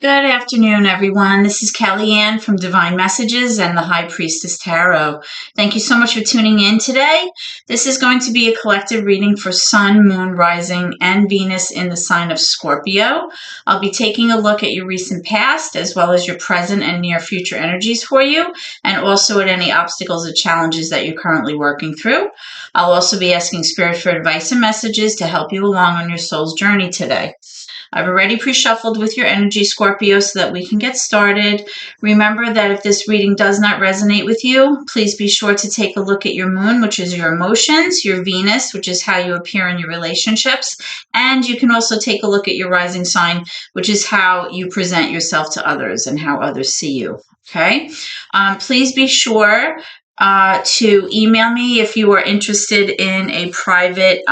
Good afternoon, everyone. This is Kellyanne from Divine Messages and the High Priestess Tarot. Thank you so much for tuning in today. This is going to be a collective reading for Sun, Moon, Rising, and Venus in the sign of Scorpio. I'll be taking a look at your recent past as well as your present and near future energies for you, and also at any obstacles or challenges that you're currently working through. I'll also be asking Spirit for advice and messages to help you along on your soul's journey today. I've already pre-shuffled with your energy, Scorpio, so that we can get started. Remember that if this reading does not resonate with you, please be sure to take a look at your moon, which is your emotions, your Venus, which is how you appear in your relationships, and you can also take a look at your rising sign, which is how you present yourself to others and how others see you. Okay? Please be sure to email me if you are interested in a private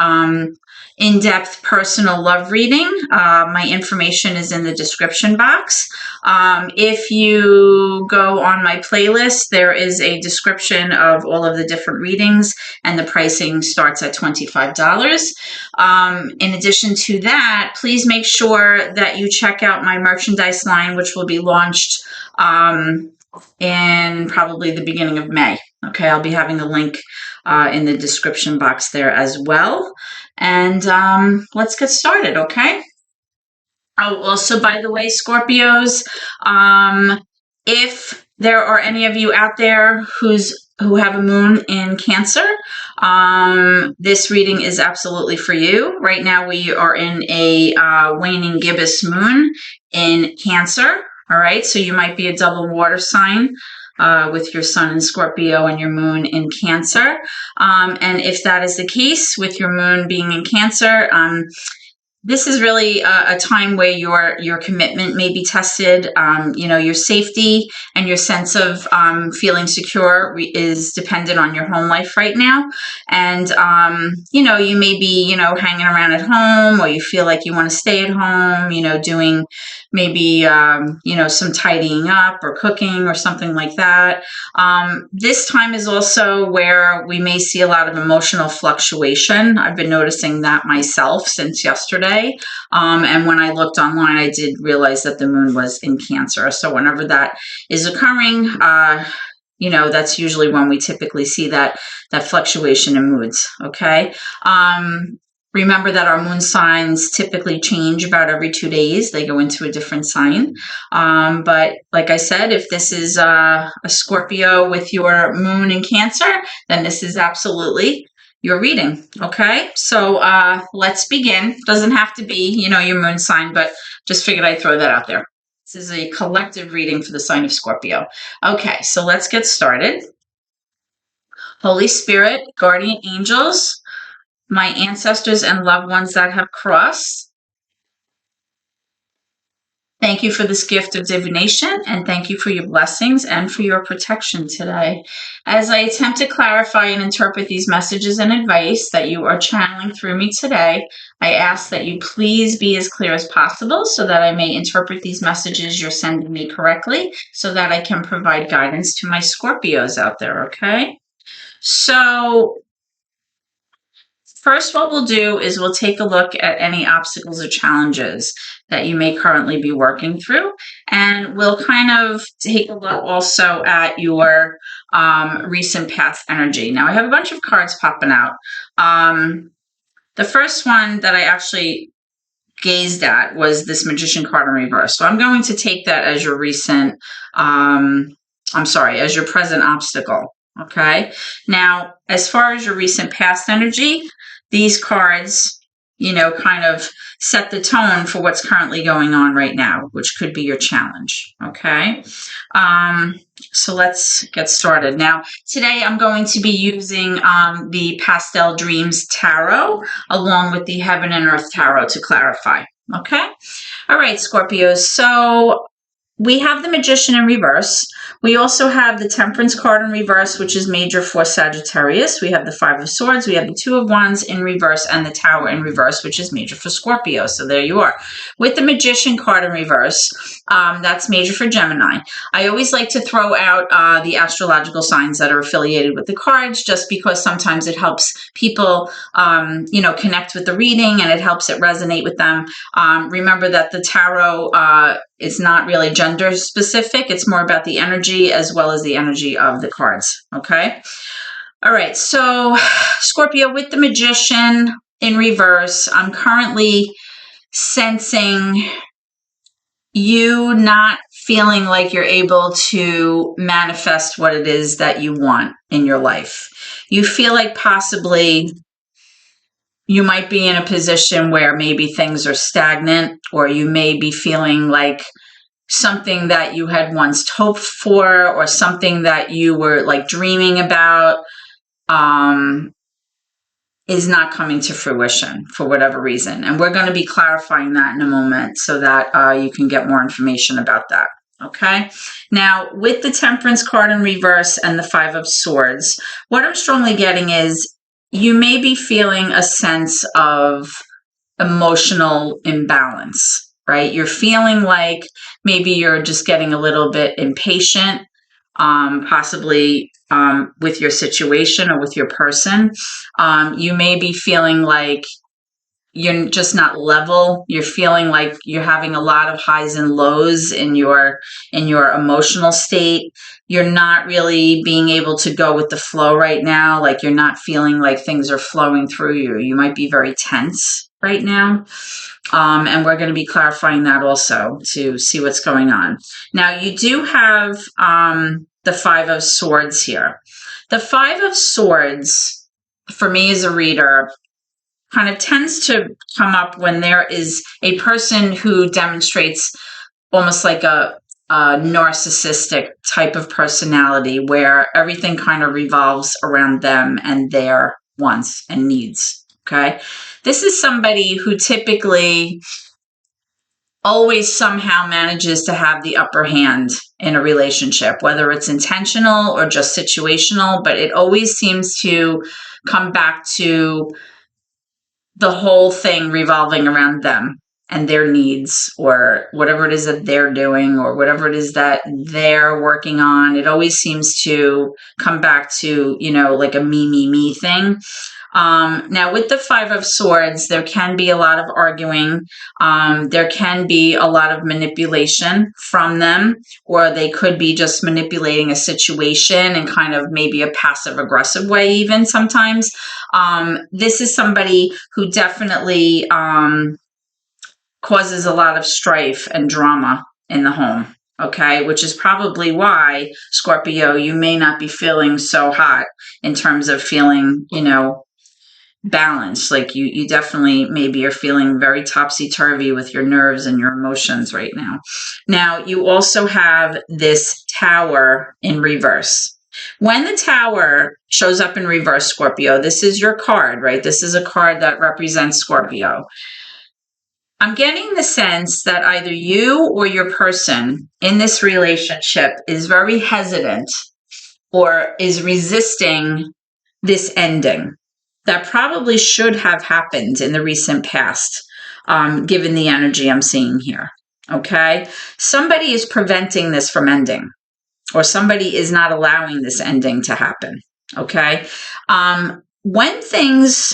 in-depth personal love reading. My information is in the description box. If you go on my playlist, there is a description of all of the different readings, and the pricing starts at $25. In addition to that, please make sure that you check out my merchandise line, which will be launched in probably the beginning of May. Okay, I'll be having the link in the description box there as well. And let's get started, okay? Oh, also, by the way, Scorpios, if there are any of you out there who have a moon in Cancer, this reading is absolutely for you. Right now, we are in a waning gibbous moon in Cancer. All right, so you might be a double water sign with your sun in Scorpio and your moon in Cancer. And if that is the case, with your moon being in Cancer, this is really a time where your commitment may be tested. Your safety and your sense of feeling secure is dependent on your home life right now. And, you may be, hanging around at home, or you feel like you want to stay at home, doing maybe, some tidying up or cooking or something like that. This time is also where we may see a lot of emotional fluctuation. I've been noticing that myself since yesterday. And when I looked online, I did realize that the moon was in Cancer. So whenever that is occurring, that's usually when we typically see that fluctuation in moods. Okay. Remember that our moon signs typically change about every 2 days. They go into a different sign. But like I said, if this is a Scorpio with your moon in Cancer, then this is absolutely your reading. Okay, so let's begin. Doesn't have to be, your moon sign, but just figured I'd throw that out there. This is a collective reading for the sign of Scorpio. Okay, so let's get started. Holy Spirit, guardian angels, my ancestors and loved ones that have crossed, thank you for this gift of divination, and thank you for your blessings and for your protection today. As I attempt to clarify and interpret these messages and advice that you are channeling through me today, I ask that you please be as clear as possible so that I may interpret these messages you're sending me correctly, so that I can provide guidance to my Scorpios out there, okay? So first, what we'll do is we'll take a look at any obstacles or challenges that you may currently be working through. And we'll kind of take a look also at your recent past energy. Now, I have a bunch of cards popping out. The first one that I actually gazed at was this Magician card in reverse. So I'm going to take that as your recent, as your present obstacle. Okay. Now, as far as your recent past energy, these cards, kind of set the tone for what's currently going on right now, which could be your challenge. Okay. So let's get started. Now, today I'm going to be using the Pastel Dreams Tarot along with the Heaven and Earth Tarot to clarify. Okay. All right, Scorpios. So we have the Magician in reverse. We also have the Temperance card in reverse, which is major for Sagittarius. We have the Five of Swords. We have the Two of Wands in reverse and the Tower in reverse, which is major for Scorpio. So there you are. With the Magician card in reverse, that's major for Gemini. I always like to throw out the astrological signs that are affiliated with the cards, just because sometimes it helps people, connect with the reading, and it helps it resonate with them. Remember that the tarot It's not really gender specific. It's more about the energy as well as the energy of the cards. Okay. All right. So Scorpio, with the Magician in reverse, I'm currently sensing you not feeling like you're able to manifest what it is that you want in your life. You feel like possibly you might be in a position where maybe things are stagnant, or you may be feeling like something that you had once hoped for, or something that you were like dreaming about, is not coming to fruition for whatever reason. And we're going to be clarifying that in a moment so that you can get more information about that. Okay. Now, with the Temperance card in reverse and the Five of Swords, what I'm strongly getting is you may be feeling a sense of emotional imbalance, right? You're feeling like maybe you're just getting a little bit impatient, possibly with your situation or with your person. You may be feeling like you're just not level. You're feeling like you're having a lot of highs and lows in your emotional state. You're not really being able to go with the flow right now. Like you're not feeling like things are flowing through you. You might be very tense right now. And we're going to be clarifying that also to see what's going on. Now, you do have the Five of Swords here. The Five of Swords, for me as a reader, kind of tends to come up when there is a person who demonstrates almost like a narcissistic type of personality where everything kind of revolves around them and their wants and needs. Okay. This is somebody who typically always somehow manages to have the upper hand in a relationship, whether it's intentional or just situational, but it always seems to come back to the whole thing revolving around them and their needs, or whatever it is that they're doing, or whatever it is that they're working on. It always seems to come back to, like a me thing. Now, with the Five of Swords, there can be a lot of arguing. There can be a lot of manipulation from them, or they could be just manipulating a situation in kind of maybe a passive aggressive way, even sometimes. This is somebody who definitely causes a lot of strife and drama in the home. Okay, which is probably why, Scorpio, you may not be feeling so hot in terms of feeling, balanced. Like you definitely maybe are feeling very topsy-turvy with your nerves and your emotions right now. Now, you also have this Tower in reverse. When the Tower shows up in reverse, Scorpio, this is your card, right? This is a card that represents Scorpio. I'm getting the sense that either you or your person in this relationship is very hesitant or is resisting this ending that probably should have happened in the recent past, given the energy I'm seeing here. Okay? Somebody is preventing this from ending, or somebody is not allowing this ending to happen. Okay? When things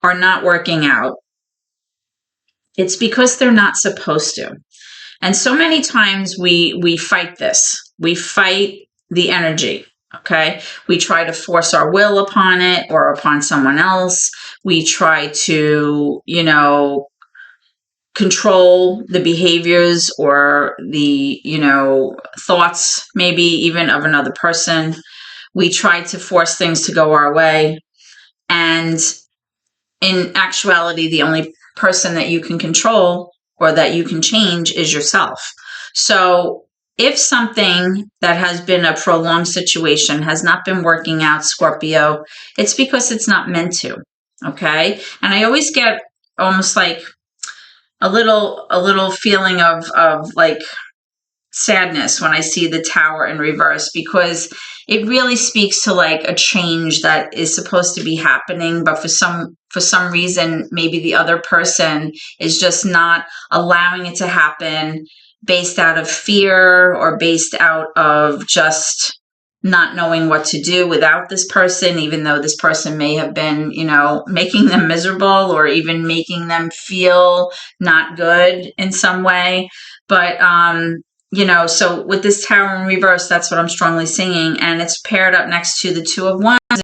are not working out, it's because they're not supposed to. And so many times we fight this. We fight the energy. Okay. We try to force our will upon it or upon someone else. We try to, control the behaviors or the, thoughts, maybe even of another person. We try to force things to go our way. And in actuality, the only person that you can control or that you can change is yourself. So if something that has been a prolonged situation has not been working out, Scorpio, it's because it's not meant to. Okay. And I always get almost like a little feeling of like sadness when I see the Tower in reverse, because it really speaks to like a change that is supposed to be happening, but for some reason, maybe the other person is just not allowing it to happen, based out of fear or based out of just not knowing what to do without this person, even though this person may have been, making them miserable or even making them feel not good in some way. But, so with this Tower in reverse, that's what I'm strongly seeing. And it's paired up next to the Two of Wands,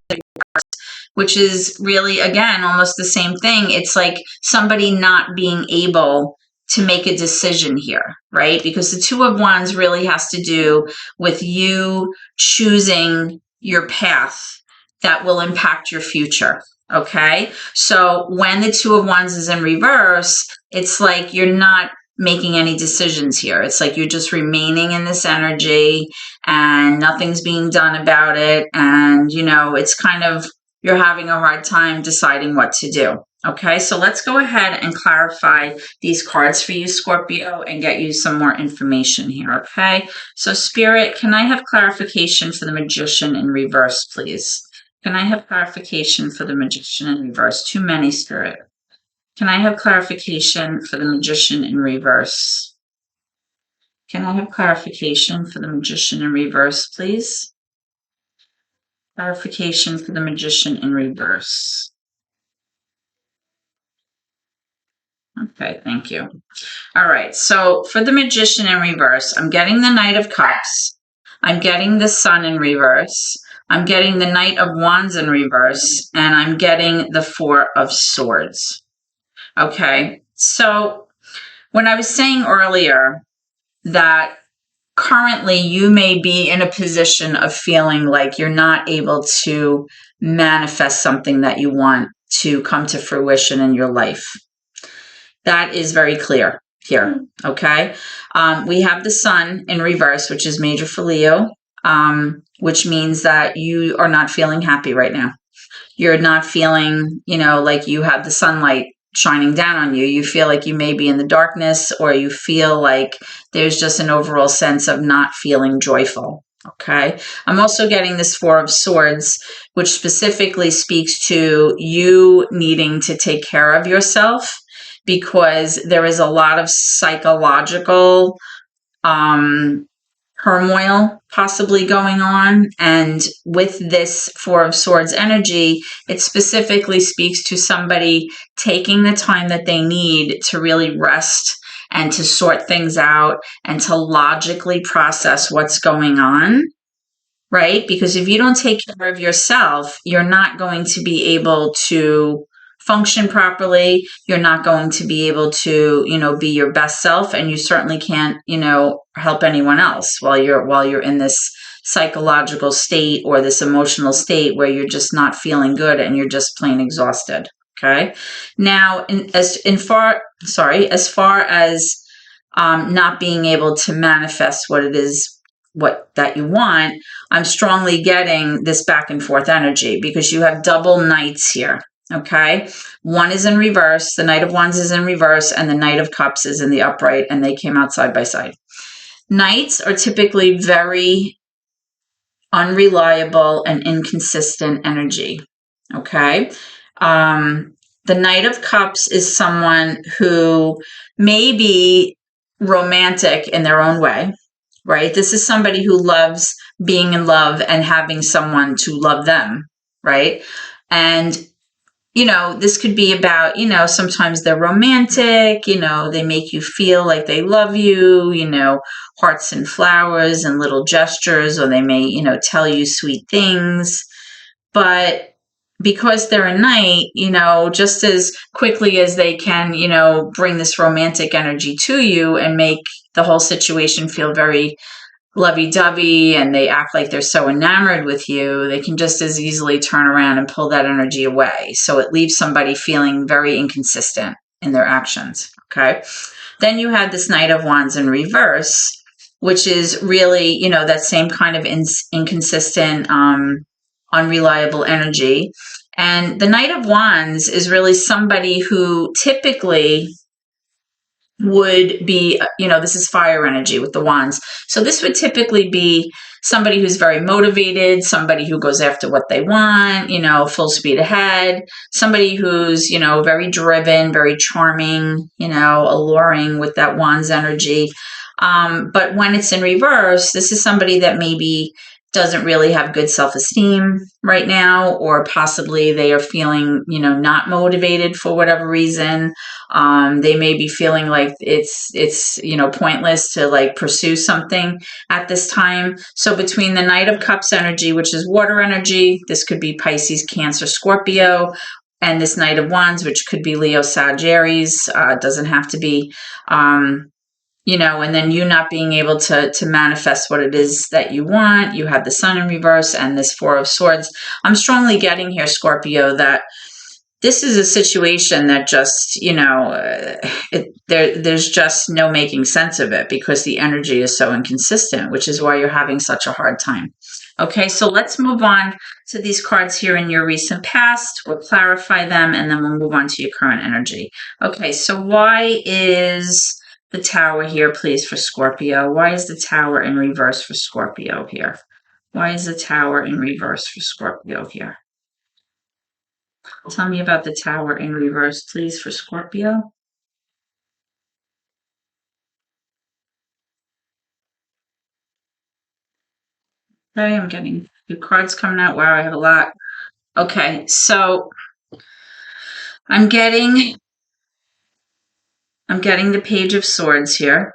which is really, again, almost the same thing. It's like somebody not being able to make a decision here, right? Because the Two of Wands really has to do with you choosing your path that will impact your future. Okay. So when the Two of Wands is in reverse, it's like you're not making any decisions here. It's like you're just remaining in this energy and nothing's being done about it. And, it's kind of, you're having a hard time deciding what to do. Okay, so let's go ahead and clarify these cards for you, Scorpio, and get you some more information here, okay? So, Spirit, can I have clarification for the Magician in reverse, please? Can I have clarification for the Magician in reverse? Too many, Spirit. Can I have clarification for the Magician in reverse? Can I have clarification for the Magician in reverse, please? Clarification for the Magician in reverse. Okay, thank you. All right, so for the Magician in reverse, I'm getting the Knight of Cups. I'm getting the Sun in reverse. I'm getting the Knight of Wands in reverse. And I'm getting the Four of Swords. Okay, so when I was saying earlier that currently you may be in a position of feeling like you're not able to manifest something that you want to come to fruition in your life. That is very clear here, okay? We have the Sun in reverse, which is major for Leo, which means that you are not feeling happy right now. You're not feeling, like you have the sunlight shining down on you. You feel like you may be in the darkness, or you feel like there's just an overall sense of not feeling joyful. Okay. I'm also getting this Four of Swords, which specifically speaks to you needing to take care of yourself, because there is a lot of psychological turmoil possibly going on. And with this Four of Swords energy, it specifically speaks to somebody taking the time that they need to really rest and to sort things out and to logically process what's going on, right? Because if you don't take care of yourself, you're not going to be able to function properly. You're not going to be able to, be your best self, and you certainly can't, help anyone else while you're in this psychological state or this emotional state where you're just not feeling good and you're just plain exhausted. Okay. Now, as far as not being able to manifest what it is that you want, I'm strongly getting this back and forth energy, because you have double knights here. Okay. One is in reverse. The Knight of Wands is in reverse, and the Knight of Cups is in the upright, and they came out side by side. Knights are typically very unreliable and inconsistent energy. Okay. The Knight of Cups is someone who may be romantic in their own way, right? This is somebody who loves being in love and having someone to love them, right? And this could be about, sometimes they're romantic, they make you feel like they love you, hearts and flowers and little gestures, or they may, tell you sweet things. But because they're a knight, just as quickly as they can, bring this romantic energy to you and make the whole situation feel very lovey-dovey, and they act like they're so enamored with you, they can just as easily turn around and pull that energy away. So it leaves somebody feeling very inconsistent in their actions. Okay. Then you have this Knight of Wands in reverse, which is really, that same kind of inconsistent, unreliable energy. And the Knight of Wands is really somebody who typically would be, this is fire energy with the wands. So this would typically be somebody who's very motivated, somebody who goes after what they want, full speed ahead, somebody who's, very driven, very charming, alluring with that wands energy. But when it's in reverse, this is somebody that maybe doesn't really have good self-esteem right now, or possibly they are feeling, not motivated for whatever reason. They may be feeling like it's pointless to like pursue something at this time. So between the Knight of Cups energy, which is water energy, this could be Pisces, Cancer, Scorpio, and this Knight of Wands, which could be Leo, Sag, Aries, doesn't have to be. And then you not being able to manifest what it is that you want. You have the Sun in reverse and this Four of Swords. I'm strongly getting here, Scorpio, that this is a situation that just, there's just no making sense of it because the energy is so inconsistent, which is why you're having such a hard time. Okay, so let's move on to these cards here in your recent past. We'll clarify them and then we'll move on to your current energy. Okay, so why is the Tower here, please, for Scorpio? Why is the Tower in reverse for Scorpio here? Why is the Tower in reverse for Scorpio here? Tell me about the Tower in reverse, please, for Scorpio. Okay, I'm getting the cards coming out. Wow, I have a lot. Okay, so I'm getting the Page of Swords here.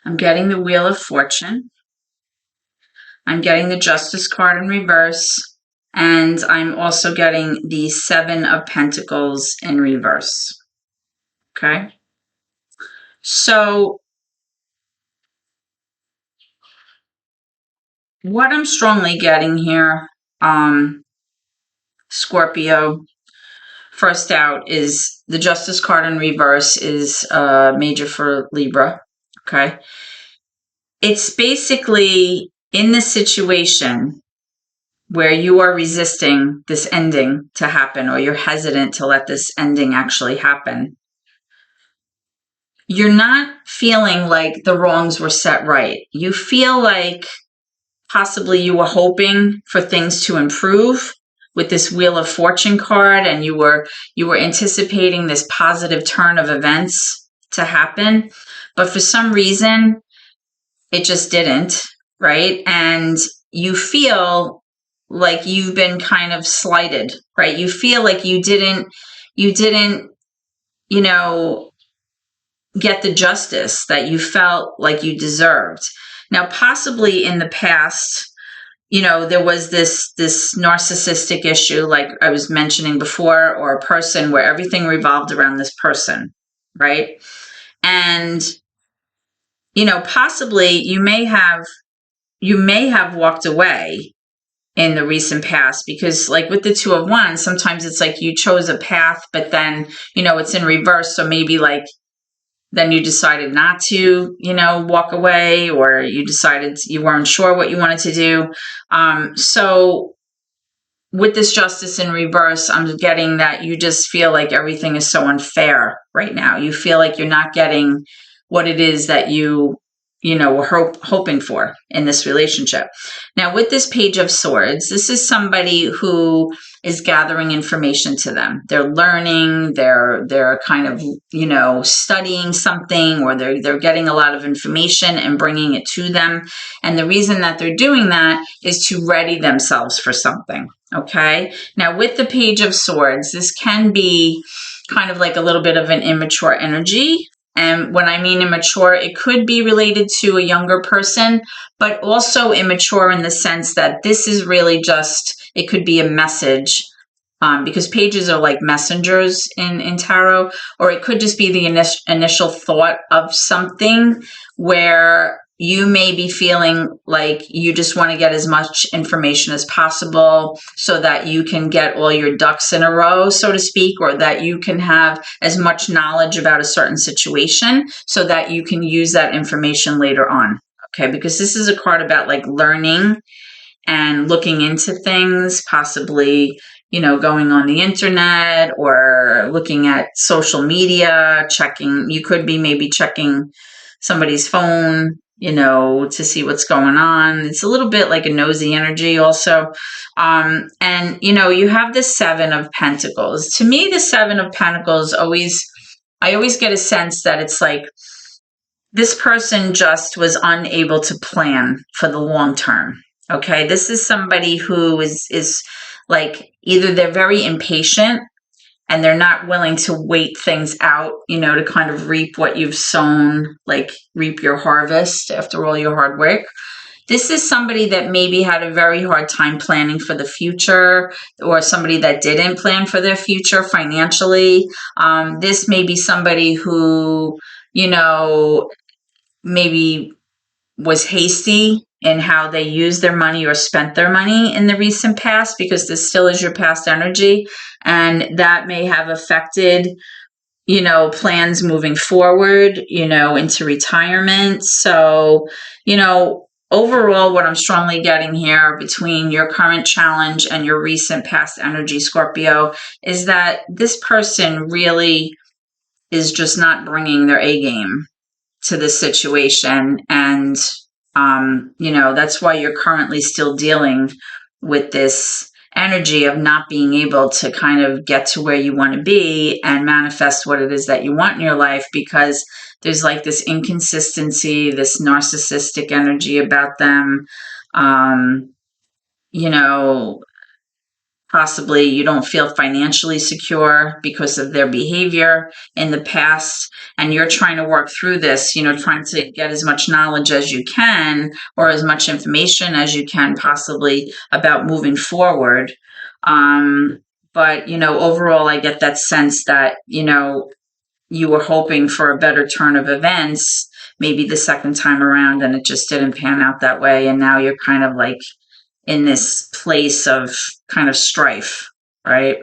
I'm getting the Wheel of Fortune. I'm getting the Justice card in reverse. And I'm also getting the Seven of Pentacles in reverse. Okay. So what I'm strongly getting here, Scorpio, first out is the Justice card in reverse is major for Libra. Okay. It's basically in this situation where you are resisting this ending to happen, or you're hesitant to let this ending actually happen. You're not feeling like the wrongs were set right. You feel like possibly you were hoping for things to improve with this Wheel of Fortune card, and you were anticipating this positive turn of events to happen, but for some reason it just didn't, right? And you feel like you've been kind of slighted, right? You feel like you didn't, get the justice that you felt like you deserved. Now, possibly in the past, there was this narcissistic issue, like I was mentioning before, or a person where everything revolved around this person, right? And, possibly you may have walked away in the recent past, because like with the Two of Wands, sometimes it's like you chose a path, but then, it's in reverse. So maybe like then you decided not to, walk away, or you decided you weren't sure what you wanted to do. So with this Justice in reverse, I'm getting that you just feel like everything is so unfair right now. You feel like you're not getting what it is that you were hoping for in this relationship. Now, with this Page of Swords, this is somebody who is gathering information to them. They're learning, they're kind of, studying something, or they're getting a lot of information and bringing it to them. And the reason that they're doing that is to ready themselves for something. Okay. Now, with the Page of Swords, this can be kind of like a little bit of an immature energy. And when I mean immature, it could be related to a younger person, but also immature in the sense that this is really just, it could be a message, because pages are like messengers in tarot, or it could just be the initial thought of something where you may be feeling like you just want to get as much information as possible so that you can get all your ducks in a row, so to speak, or that you can have as much knowledge about a certain situation so that you can use that information later on. Okay, because this is a card about like learning and looking into things, possibly, going on the internet or looking at social media, checking. You could be maybe checking somebody's phone, to see what's going on. It's a little bit like a nosy energy also. And, you have the Seven of Pentacles. To me, the Seven of Pentacles I always get a sense that it's like this person just was unable to plan for the long term. Okay, this is somebody who is like, either they're very impatient and they're not willing to wait things out, to kind of reap what you've sown, like reap your harvest after all your hard work. This is somebody that maybe had a very hard time planning for the future, or somebody that didn't plan for their future financially. This may be somebody who, maybe was hasty in how they used their money or spent their money in the recent past, because this still is your past energy, and that may have affected plans moving forward, into retirement. So, overall, what I'm strongly getting here between your current challenge and your recent past energy, Scorpio, is that this person really is just not bringing their A game to this situation. And, that's why you're currently still dealing with this energy of not being able to kind of get to where you want to be and manifest what it is that you want in your life, because there's like this inconsistency, this narcissistic energy about them. Um, you know, Possibly you don't feel financially secure because of their behavior in the past, and you're trying to work through this, trying to get as much knowledge as you can, or as much information as you can possibly, about moving forward. But, overall, I get that sense that, you were hoping for a better turn of events, maybe the second time around, and it just didn't pan out that way. And now you're kind of like in this place of kind of strife, right?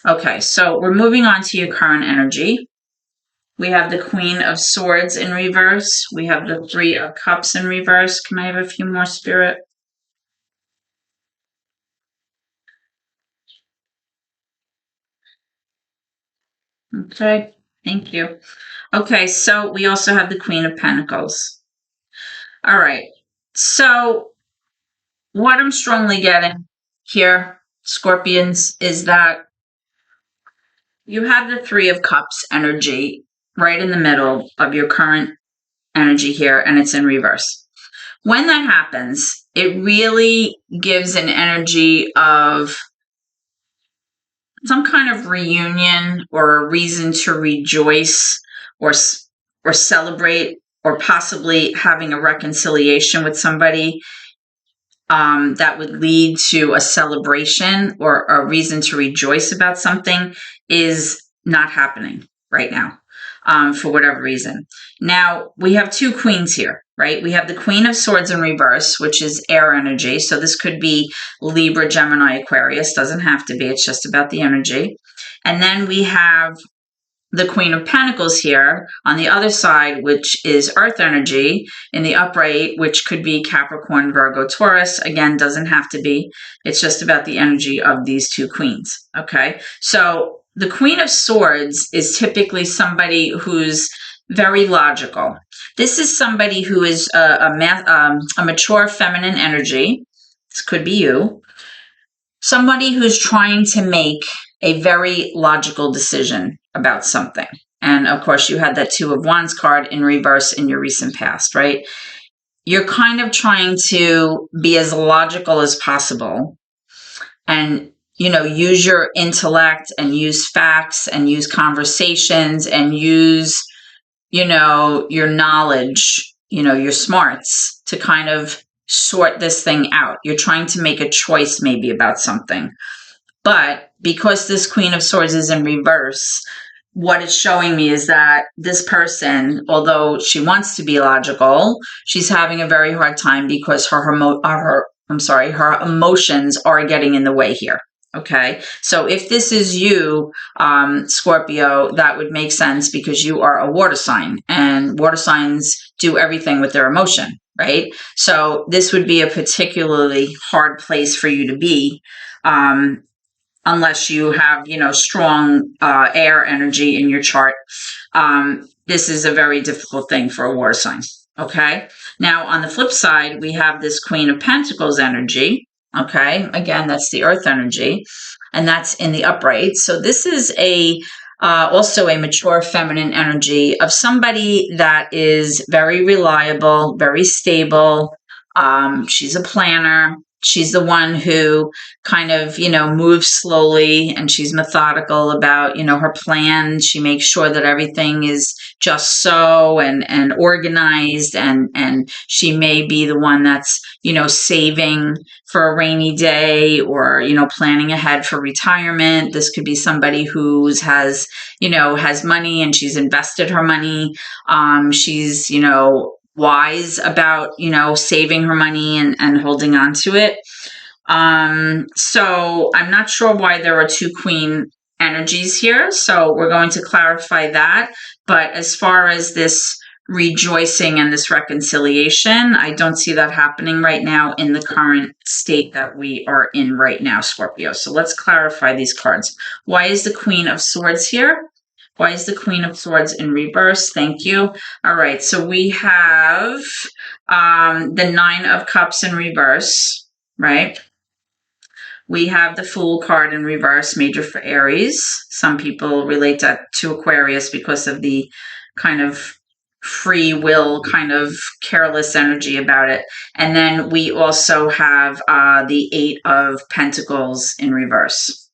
Okay, so we're moving on to your current energy. We have the Queen of Swords in reverse. We have the Three of Cups in reverse. Can I have a few more, Spirit? Okay, thank you. Okay, so we also have the Queen of Pentacles. All right, so what I'm strongly getting here, Scorpions, is that you have the Three of Cups energy right in the middle of your current energy here, and it's in reverse. When that happens, it really gives an energy of some kind of reunion, or a reason to rejoice, or celebrate, or possibly having a reconciliation with somebody, that would lead to a celebration or a reason to rejoice about something, is not happening right now, for whatever reason. Now, we have two queens here, right? We have the Queen of Swords in reverse, which is air energy. So this could be Libra, Gemini, Aquarius. Doesn't have to be. It's just about the energy. And then we have the Queen of Pentacles here on the other side, which is earth energy in the upright, which could be Capricorn, Virgo, Taurus. Again, doesn't have to be. It's just about the energy of these two queens. Okay. So the Queen of Swords is typically somebody who's very logical. This is somebody who is a mature feminine energy. This could be you. Somebody who's trying to make a very logical decision about something. And of course, you had that Two of Wands card in reverse in your recent past, right? You're kind of trying to be as logical as possible, and, use your intellect, and use facts, and use conversations, and use, your knowledge, your smarts, to kind of sort this thing out. You're trying to make a choice maybe about something. But because this Queen of Swords is in reverse, what it's showing me is that this person, although she wants to be logical, she's having a very hard time because her emotions are getting in the way here. Okay, so if this is you, Scorpio, that would make sense, because you are a water sign, and water signs do everything with their emotion, right? So this would be a particularly hard place for you to be, unless you have, strong air energy in your chart. This is a very difficult thing for a water sign. Okay. Now, on the flip side, we have this Queen of Pentacles energy. Okay. Again, that's the earth energy, and that's in the upright. So this is a also a mature feminine energy of somebody that is very reliable, very stable. She's a planner. She's the one who kind of, moves slowly, and she's methodical about, her plans. She makes sure that everything is just so and organized, and she may be the one that's, saving for a rainy day, or, planning ahead for retirement. This could be somebody has money and she's invested her money. She's, wise about, saving her money and holding on to it. So I'm not sure why there are two queen energies here. So we're going to clarify that. But as far as this rejoicing and this reconciliation, I don't see that happening right now in the current state that we are in right now, Scorpio. So let's clarify these cards. Why is the Queen of Swords here? Why is the Queen of Swords in reverse? Thank you. All right, so we have the Nine of Cups in reverse, right? We have the Fool card in reverse, major for Aries. Some people relate that to Aquarius because of the kind of free will, kind of careless energy about it. And then we also have the Eight of Pentacles in reverse.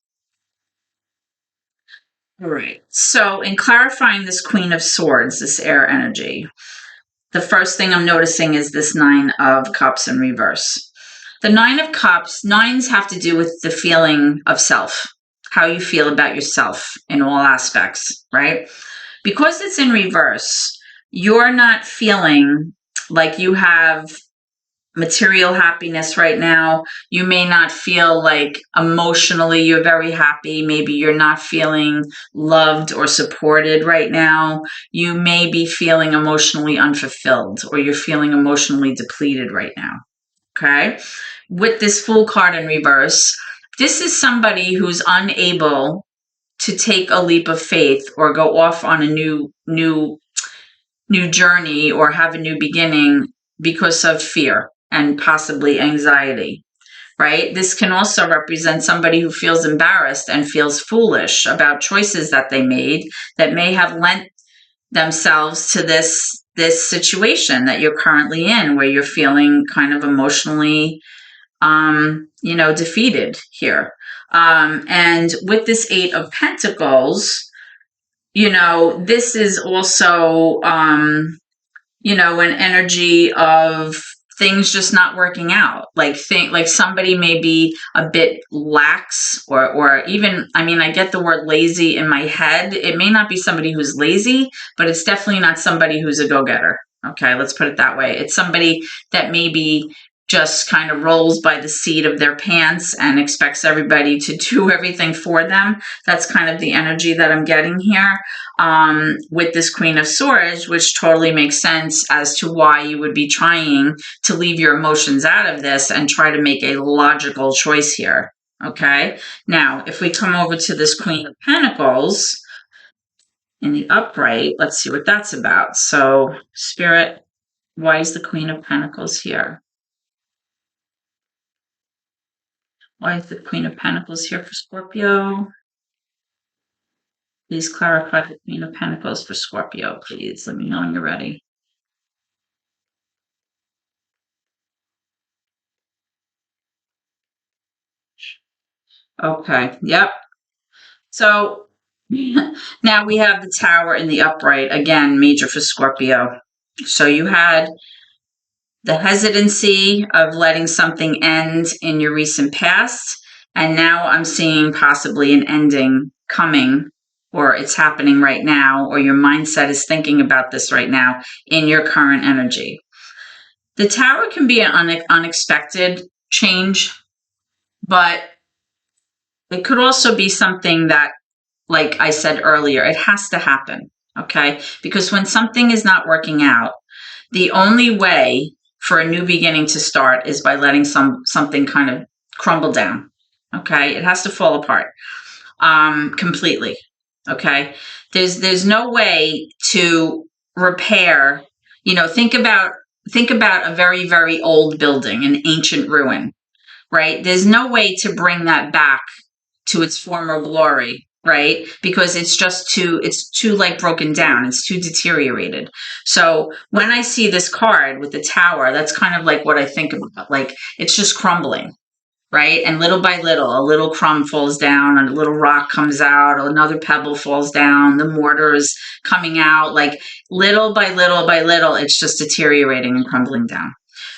All right. So in clarifying this Queen of Swords, this air energy, the first thing I'm noticing is this Nine of Cups in reverse. The Nine of Cups, nines have to do with the feeling of self, how you feel about yourself in all aspects, right? Because it's in reverse, you're not feeling like you have material happiness right now. You may not feel like emotionally you're very happy. Maybe you're not feeling loved or supported right now. You may be feeling emotionally unfulfilled, or you're feeling emotionally depleted right now. Okay? With this Fool card in reverse, this is somebody who's unable to take a leap of faith or go off on a new journey or have a new beginning because of fear and possibly anxiety, right? This can also represent somebody who feels embarrassed and feels foolish about choices that they made that may have lent themselves to this situation that you're currently in, where you're feeling kind of emotionally defeated here. And with this Eight of Pentacles, this is also, an energy of things just not working out. Like somebody may be a bit lax, or even, I get the word lazy in my head. It may not be somebody who's lazy, but it's definitely not somebody who's a go-getter. Okay, let's put it that way. It's somebody that maybe just kind of rolls by the seat of their pants and expects everybody to do everything for them. That's kind of the energy that I'm getting here with this Queen of Swords, which totally makes sense as to why you would be trying to leave your emotions out of this and try to make a logical choice here. Okay, now if we come over to this Queen of Pentacles in the upright, let's see what that's about. So, Spirit, why is the Queen of Pentacles here? Why is the Queen of Pentacles here for Scorpio? Please clarify the Queen of Pentacles for Scorpio, please. Let me know when you're ready. Okay, yep. So now we have the Tower in the upright, again, major for Scorpio. So you had the hesitancy of letting something end in your recent past, and now I'm seeing possibly an ending coming, or it's happening right now, or your mindset is thinking about this right now in your current energy. The Tower can be an unexpected change, but it could also be something that, like I said earlier, it has to happen, okay? Because when something is not working out, the only way for a new beginning to start is by letting something kind of crumble down, okay? It has to fall apart completely, okay? There's no way to repair, think about a very, very old building, an ancient ruin, right? There's no way to bring that back to its former glory right? Because it's too like broken down. It's too deteriorated. So when I see this card with the tower, that's kind of like what I think about. Like it's just crumbling, right? And little by little, a little crumb falls down, a little rock comes out, another pebble falls down, the mortar is coming out, like little by little, it's just deteriorating and crumbling down.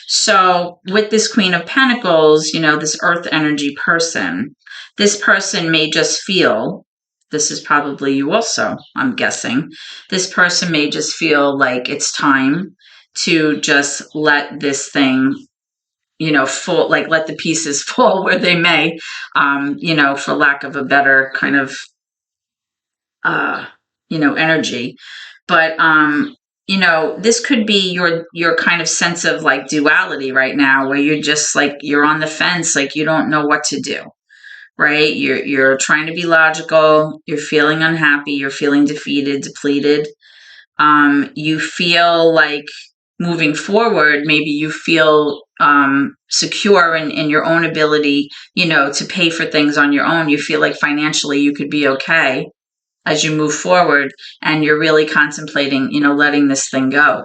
So with this Queen of Pentacles, this earth energy person, this person may just feel, this is probably you also, I'm guessing, this person may just feel like it's time to just let this thing fall, like let the pieces fall where they may, for lack of a better kind of, energy. But, this could be your kind of sense of like duality right now, where you're just like, you're on the fence, like you don't know what to do, right? You're trying to be logical. You're feeling unhappy. You're feeling defeated, depleted. You feel like moving forward, maybe you feel secure in your own ability, to pay for things on your own. You feel like financially you could be okay as you move forward, and you're really contemplating, letting this thing go.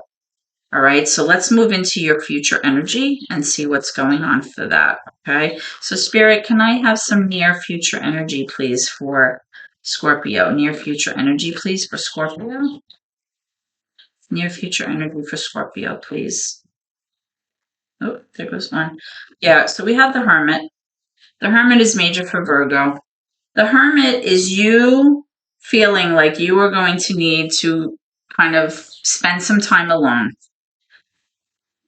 All right, so let's move into your future energy and see what's going on for that. Okay, so Spirit, can I have some near future energy, please, for Scorpio? Near future energy, please, for Scorpio. Near future energy for Scorpio, please. Oh, there goes one. Yeah, so we have the Hermit. The Hermit is major for Virgo. The Hermit is you feeling like you are going to need to kind of spend some time alone.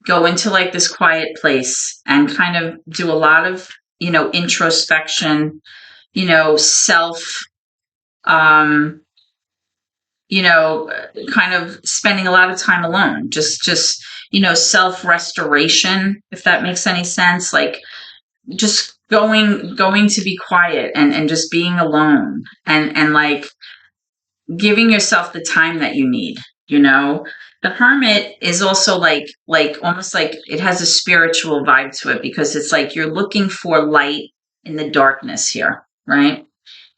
Go into like this quiet place and kind of do a lot of, introspection, self, um, kind of spending a lot of time alone, just, self-restoration, if that makes any sense. Like just going to be quiet and just being alone and like giving yourself the time that you need. The Hermit is also like almost like it has a spiritual vibe to it, because it's like you're looking for light in the darkness here, right?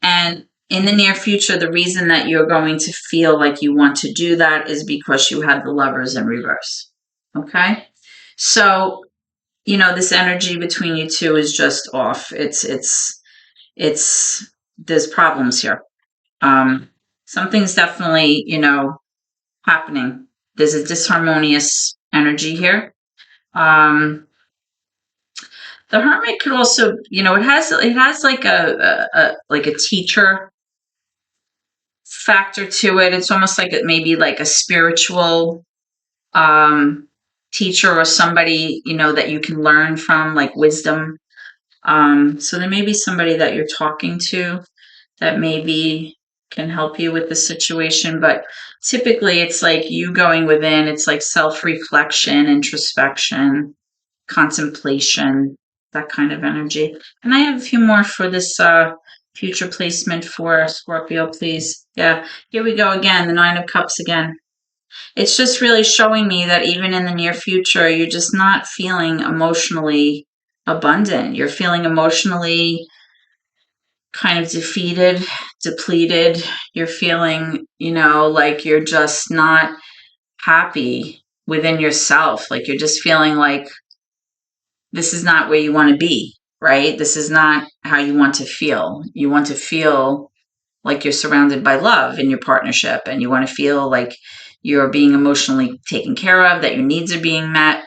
And in the near future, the reason that you're going to feel like you want to do that is because you have the Lovers in reverse. Okay? So, this energy between you two is just off. There's problems here. Something's definitely, happening. There's a disharmonious energy here. The Hermit could also, it has like a teacher factor to it. It's almost like it maybe like a spiritual teacher or somebody, that you can learn from, like wisdom. So there may be somebody that you're talking to that maybe can help you with the situation, but typically it's like you going within. It's like self-reflection, introspection, contemplation, that kind of energy. And I have a few more for this future placement for Scorpio, please. Yeah, here we go again, the Nine of Cups again. It's just really showing me that even in the near future, you're just not feeling emotionally abundant. You're feeling emotionally kind of defeated, depleted. You're feeling, like you're just not happy within yourself. Like you're just feeling like this is not where you want to be, right? This is not how you want to feel. You want to feel like you're surrounded by love in your partnership, and you want to feel like you're being emotionally taken care of, that your needs are being met,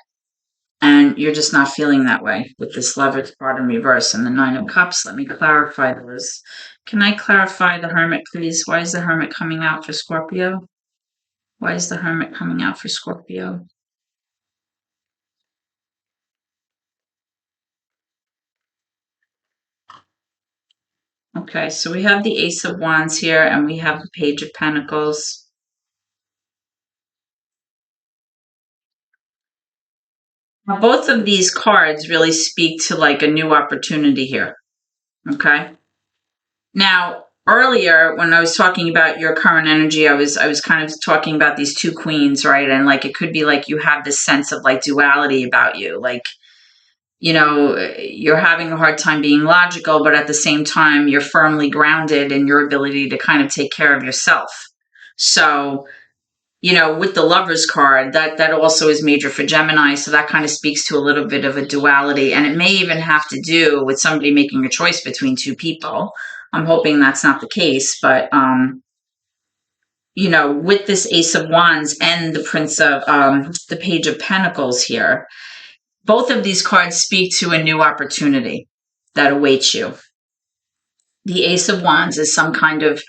and you're just not feeling that way with this Lovers card in reverse and the Nine of Cups. Let me clarify those. Can I clarify the Hermit, please? Why is the Hermit coming out for Scorpio? Why is the Hermit coming out for Scorpio? Okay, so we have the Ace of Wands here, and we have the Page of Pentacles. Now, both of these cards really speak to like a new opportunity here. Okay. Now, earlier when I was talking about your current energy, I was kind of talking about these two queens, right? And like it could be like you have this sense of like duality about you, like you're having a hard time being logical, but at the same time, you're firmly grounded in your ability to kind of take care of yourself. So, with the Lovers card, that also is major for Gemini. So that kind of speaks to a little bit of a duality. And it may even have to do with somebody making a choice between two people. I'm hoping that's not the case, but, with this Ace of Wands and the Page of Pentacles here, both of these cards speak to a new opportunity that awaits you. The Ace of Wands is some kind of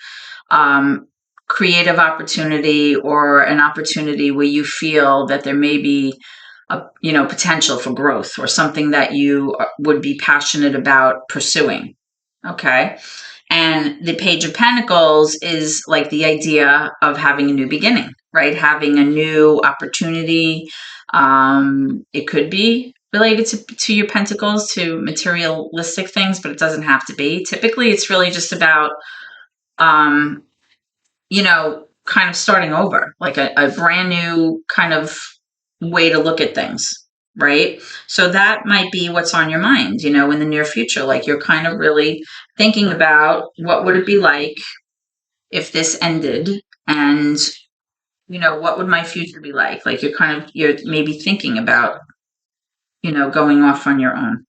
creative opportunity, or an opportunity where you feel that there may be a potential for growth, or something that you would be passionate about pursuing. Okay. And the Page of Pentacles is like the idea of having a new beginning, right? Having a new opportunity. It could be related to your pentacles, to materialistic things, but it doesn't have to be. Typically, it's really just about, kind of starting over, like a brand new kind of way to look at things, right? So that might be what's on your mind, in the near future. Like, you're kind of really thinking about what would it be like if this ended, and, what would my future be like? Like, you're maybe thinking about, going off on your own.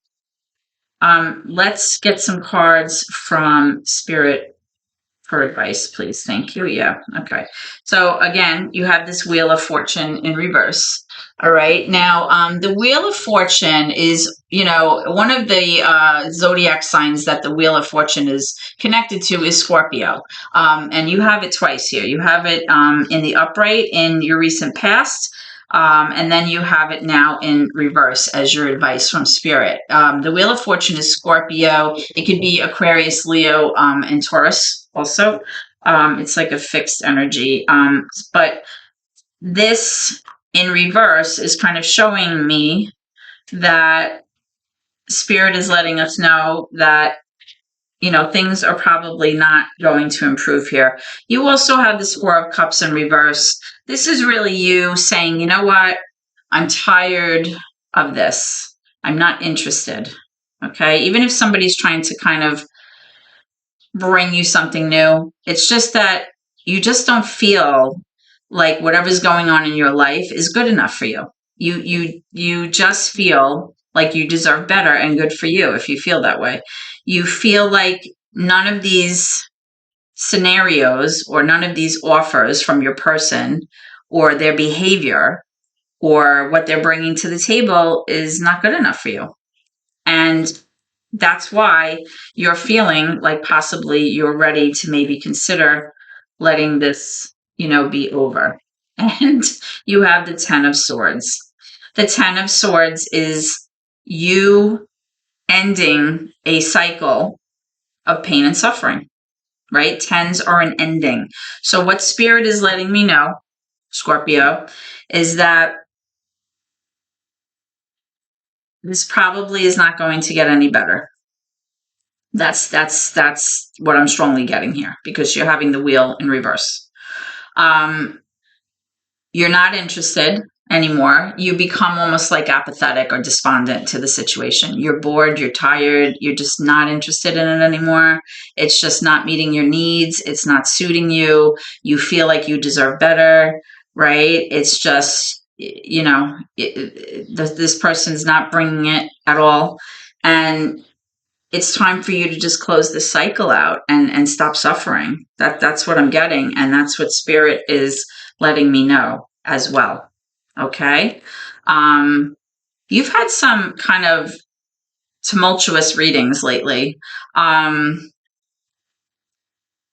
Let's get some cards from Spirit for advice, please. Thank you. Yeah. Okay. So again, you have this Wheel of Fortune in reverse. All right. Now, the Wheel of Fortune is, one of the zodiac signs that the Wheel of Fortune is connected to is Scorpio. And you have it twice here. You have it in the upright in your recent past. And then you have it now in reverse as your advice from Spirit. The Wheel of Fortune is Scorpio. It could be Aquarius, Leo, and Taurus also. It's like a fixed energy. But this in reverse is kind of showing me that Spirit is letting us know that, things are probably not going to improve here. You also have the Four of Cups in reverse. This is really you saying, you know what? I'm tired of this. I'm not interested. Okay. Even if somebody's trying to kind of bring you something new, it's just that you just don't feel like whatever's going on in your life is good enough for you. You just feel like you deserve better, and good for you if you feel that way. You feel like none of these scenarios, or none of these offers from your person, or their behavior, or what they're bringing to the table is not good enough for you. And that's why you're feeling like possibly you're ready to maybe consider letting this, be over. And you have the Ten of Swords. The Ten of Swords is you ending a cycle of pain and suffering, right? Tens are an ending. So what Spirit is letting me know, Scorpio, is that this probably is not going to get any better. That's what I'm strongly getting here, because you're having the wheel in reverse. You're not interested anymore. You become almost like apathetic or despondent to the situation. You're bored, you're tired, you're just not interested in it anymore. It's just not meeting your needs. It's not suiting you. You feel like you deserve better, right? It's just, this person's not bringing it at all. And it's time for you to just close this cycle out and stop suffering. That's what I'm getting. And that's what Spirit is letting me know as well. Okay. You've had some kind of tumultuous readings lately. I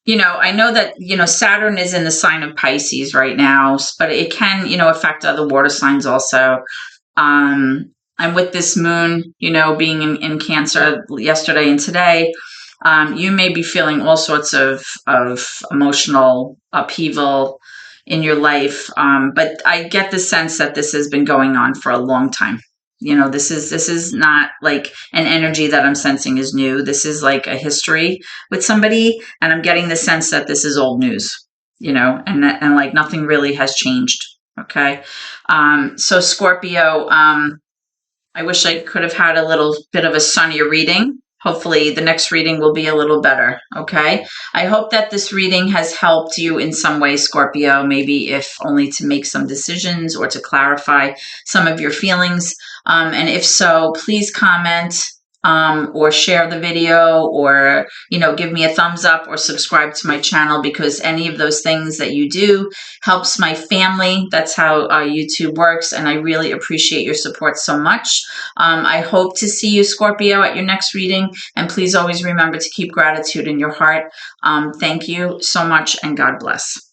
know that, Saturn is in the sign of Pisces right now, but it can, affect other water signs also. And with this moon, being in Cancer yesterday and today, you may be feeling all sorts of emotional upheaval in your life. But I get the sense that this has been going on for a long time. This is not like an energy that I'm sensing is new. This is like a history with somebody, and I'm getting the sense that this is old news, and like nothing really has changed. Okay. So Scorpio, I wish I could have had a little bit of a sunnier reading. Hopefully the next reading will be a little better, okay? I hope that this reading has helped you in some way, Scorpio, maybe if only to make some decisions or to clarify some of your feelings. And if so, please comment or share the video, or, you know, give me a thumbs up or subscribe to my channel, because any of those things that you do helps my family. That's how YouTube works, and I really appreciate your support so much. I hope to see you, Scorpio, at your next reading, and please always remember to keep gratitude in your heart. Thank you so much, and God bless.